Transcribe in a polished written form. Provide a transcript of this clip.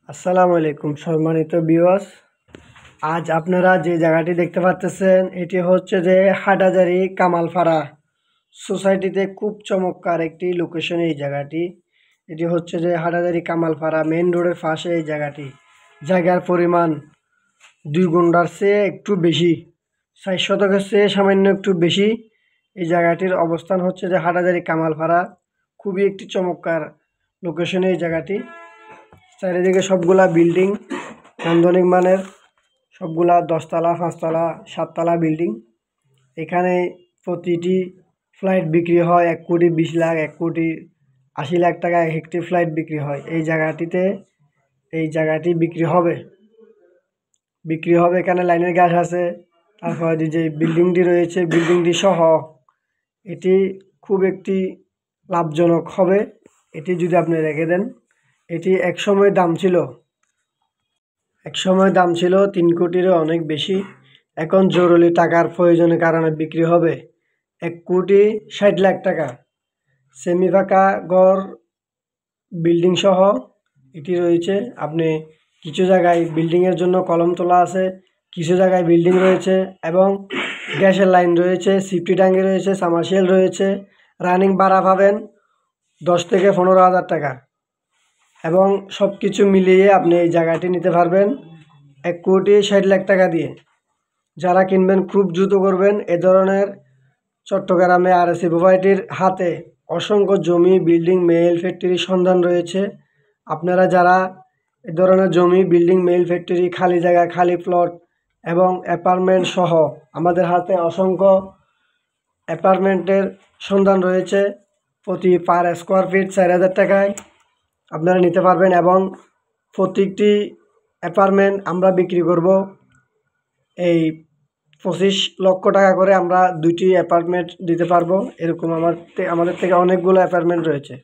আসসালামু আলাইকুম সম্মানিত ভিউয়ার্স। আজ আপনারা যে জায়গাটি দেখতে পাচ্ছেন এটি হচ্ছে যে হাটহাজারী কামালপাড়া সোসাইটিতে খুব চমৎকার একটি লোকেশন। এই জায়গাটি এটি হচ্ছে যে হাটহাজারী কামালপাড়া মেইন রোডের পাশে। এই জায়গাটি জায়গার পরিমাণ 2 গুণার চেয়ে একটু বেশি, 60 শতকের চেয়ে সামান্য একটু বেশি। এই জায়গাটির অবস্থান হচ্ছে যে হাটহাজারী কামালপাড়া, খুবই একটি চমৎকার লোকেশনে এই জায়গাটি। চারিদিকে সবগুলা বিল্ডিং নান্দনিক মানের, সবগুলা 10 তলা 5 তলা 7 তলা বিল্ডিং। এখানে প্রতিটি ফ্লাইট বিক্রি হয় 1,20,00,000 1,80,00,000 টাকা একটি ফ্লাইট বিক্রি হয়। এই জায়গাটি বিক্রি হবে। এখানে লাইনের গাছ আছে। তারপর যে বিল্ডিংটি রয়েছে বিল্ডিংটি সহ এটি খুব একটি লাভজনক হবে। এটি যদি আপনি রেখে দেন, এটি একসময় দাম ছিল 3 কোটিরও অনেক বেশি। এখন জরুরি টাকার প্রয়োজনের কারণে বিক্রি হবে 1,60,00,000 টাকা। সেমি ফাঁকা ঘর বিল্ডিং সহ এটি রয়েছে। আপনি কিছু জায়গায় বিল্ডিংয়ের জন্য কলম তোলা আছে, কিছু জায়গায় বিল্ডিং রয়েছে এবং গ্যাসের লাইন রয়েছে, সিফটি ট্যাঙ্কি রয়েছে, সামারসিয়াল রয়েছে। রানিং ভাড়া পাবেন 10 থেকে 15,000 টাকা এবং সব কিছু মিলিয়ে আপনি এই জায়গাটি নিতে পারবেন 1,60,00,000 টাকা দিয়ে। যারা কিনবেন খুব দ্রুত করবেন। এ ধরনের চট্টগ্রামে আরএসি প্রপার্টির হাতে অসংখ্য জমি, বিল্ডিং, মেইল ফ্যাক্টরির সন্ধান রয়েছে। আপনারা যারা এ ধরনের জমি, বিল্ডিং, মেইল ফ্যাক্টরি, খালি জায়গা, খালি প্লট এবং অ্যাপার্টমেন্ট সহ আমাদের হাতে অসংখ্য অ্যাপার্টমেন্টের সন্ধান রয়েছে। প্রতি পার স্কোয়ার ফিট 4,000 টাকায় আপনারা নিতে পারবেন এবং প্রত্যেকটি অ্যাপার্টমেন্ট আমরা বিক্রি করব এই 25 লক্ষ টাকা করে। আমরা 2টি অ্যাপার্টমেন্ট দিতে পারবো। এরকম আমাদের থেকে অনেকগুলো অ্যাপার্টমেন্ট রয়েছে।